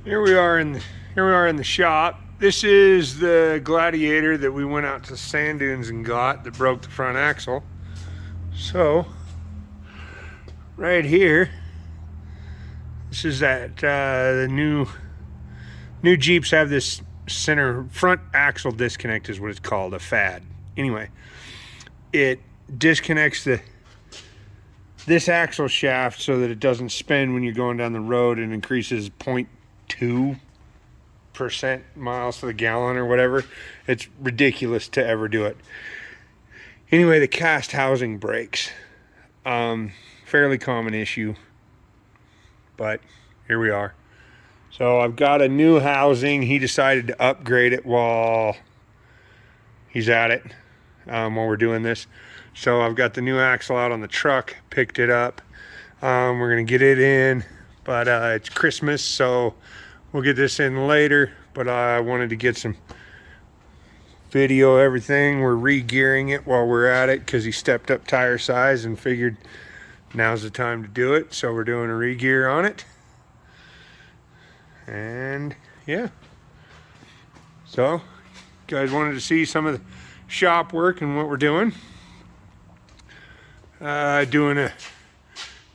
Here we are in the shop. This is the Gladiator that we went out to sand dunes and got that broke the front axle. So right here, this is the new Jeeps have this center front axle disconnect is what it's called, a fad. Anyway, it disconnects this axle shaft so that it doesn't spin when you're going down the road and increases 0.2% miles to the gallon or whatever. It's ridiculous to ever do it. Anyway, the cast housing breaks. Fairly common issue, but here we are. So I've got a new housing. He decided to upgrade it while he's at it, while we're doing this. So I've got the new axle out on the truck, picked it up. We're gonna get it in, but it's Christmas, so we'll get this in later. But I wanted to get some video, everything. We're re-gearing it while we're at it because he stepped up tire size and figured now's the time to do it. So we're doing a re-gear on it. And yeah. So, you guys wanted to see some of the shop work and what we're doing. Doing a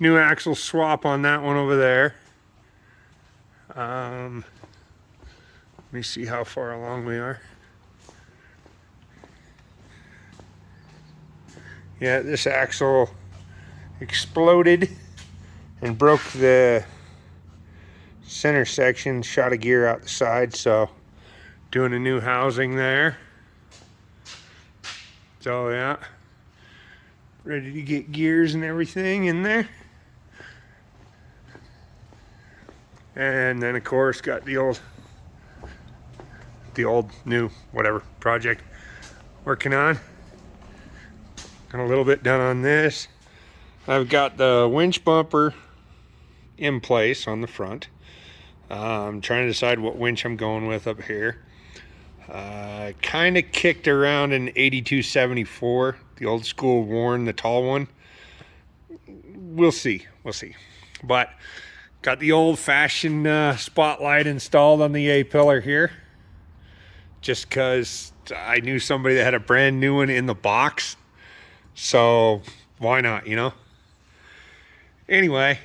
new axle swap on that one over there. Let me see how far along we are. Yeah, this axle exploded and broke the center section, shot a gear out the side, so doing a new housing there. So yeah, ready to get gears and everything in there. And then of course got the old new whatever project working on. Got a little bit done on this. I've got the winch bumper in place on the front. I'm trying to decide what winch I'm going with up here. Kind of kicked around an 8274, the old school Warren, the tall one. We'll see. But got the old fashioned spotlight installed on the A-pillar here, just because I knew somebody that had a brand new one in the box. So why not, you know? Anyway,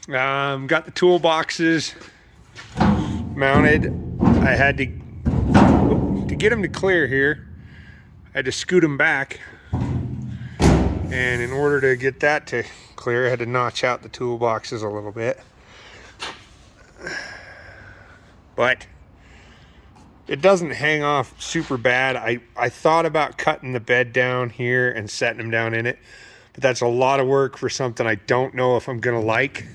got the toolboxes mounted. I had to get them to clear here. I had to scoot them back, and in order to get that to clear, I had to notch out the toolboxes a little bit. But it doesn't hang off super bad. I thought about cutting the bed down here and setting them down in it, but that's a lot of work for something I don't know if I'm gonna like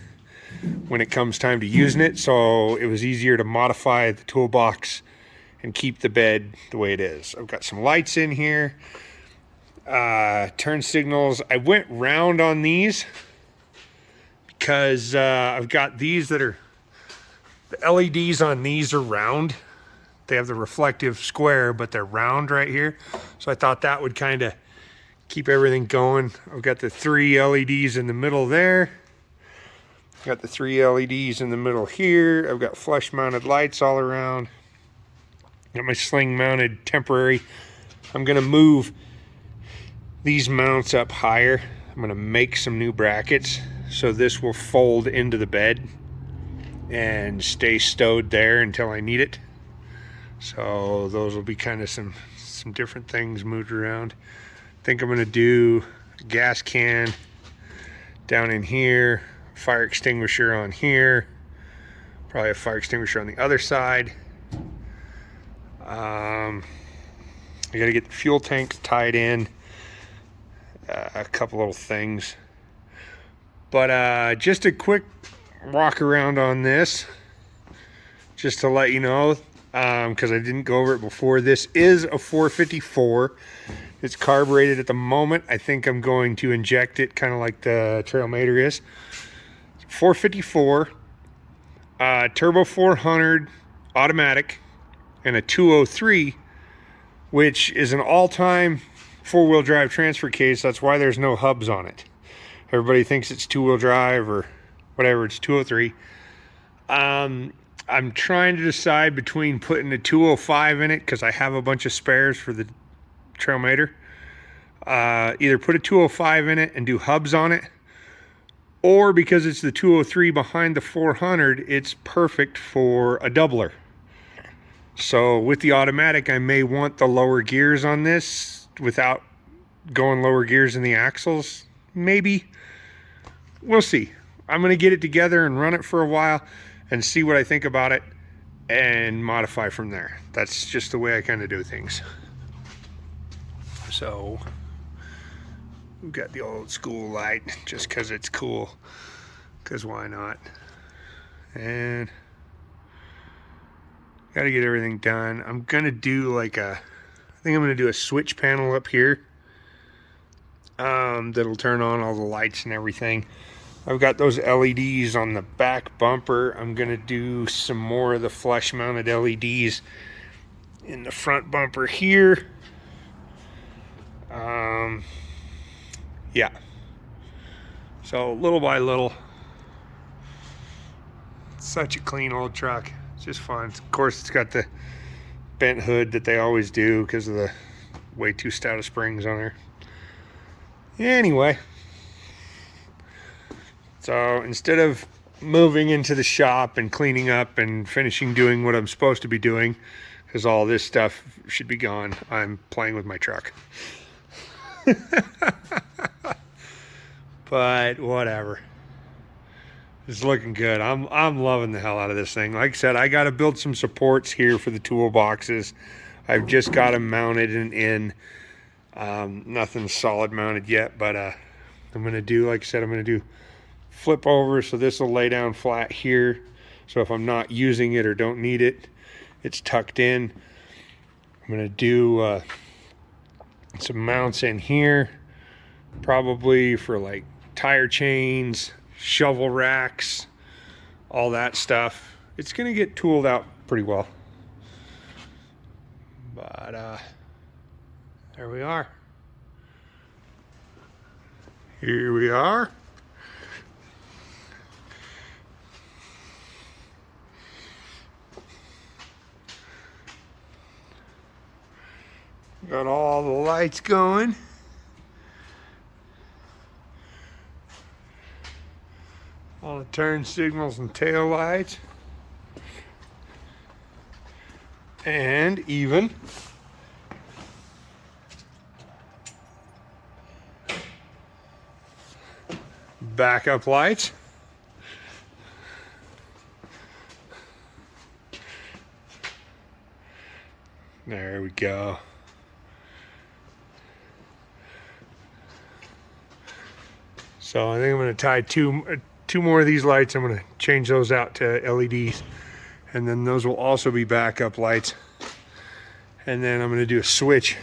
when it comes time to using it. So it was easier to modify the toolbox and keep the bed the way it is. I've got some lights in here, turn signals. I went round on these because I've got these that are, the LEDs on these are round. They have the reflective square, but they're round right here. So I thought that would kind of keep everything going. I've got the 3 LEDs in the middle there. Got the 3 LEDs in the middle here. I've got flush mounted lights all around. Got my sling mounted temporary. I'm gonna move these mounts up higher. I'm gonna make some new brackets so this will fold into the bed and stay stowed there until I need it. So those will be kind of some different things moved around. I think I'm gonna do a gas can down in here, fire extinguisher on here, probably a fire extinguisher on the other side. I gotta get the fuel tanks tied in, a couple little things. But just a quick walk around on this, just to let you know, because I didn't go over it before. This is a 454. It's carbureted at the moment. I think I'm going to inject it kind of like the Trailmator is. 454, turbo 400 automatic, and a 203, which is an all-time four-wheel drive transfer case. That's why there's no hubs on it. Everybody thinks it's two-wheel drive or whatever. It's 203. I'm trying to decide between putting a 205 in it, because I have a bunch of spares for the Trailmator. Either put a 205 in it and do hubs on it, or because it's the 203 behind the 400, it's perfect for a doubler. So with the automatic, I may want the lower gears on this without going lower gears in the axles. Maybe. We'll see. I'm going to get it together and run it for a while and see what I think about it and modify from there. That's just the way I kind of do things. So we've got the old school light just because it's cool, because why not? And got to get everything done. I'm going to do like I think I'm going to do a switch panel up here that'll turn on all the lights and everything. I've got those LEDs on the back bumper. I'm going to do some more of the flush mounted LEDs in the front bumper here. Yeah. So little by little. It's such a clean old truck. It's just fun. Of course, it's got the bent hood that they always do because of the way too stout of springs on there. Anyway, so instead of moving into the shop and cleaning up and finishing doing what I'm supposed to be doing, because all this stuff should be gone, I'm playing with my truck. But whatever. It's looking good. I'm loving the hell out of this thing. Like I said, I got to build some supports here for the toolboxes. I've just got them mounted and in. Nothing solid mounted yet, but I'm going to do, like I said, I'm going to do flip over, so this will lay down flat here. So if I'm not using it or don't need it, it's tucked in. I'm going to do some mounts in here, probably for like tire chains, shovel racks, all that stuff. It's going to get tooled out pretty well. But there we are. Here we are. Got all the lights going. All the turn signals and tail lights. And even backup lights. There we go. So I think I'm going to tie two more of these lights. I'm going to change those out to LEDs, and then those will also be backup lights. And then I'm going to do a switch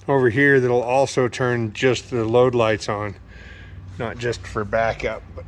over here that'll also turn just the load lights on, not just for backup, but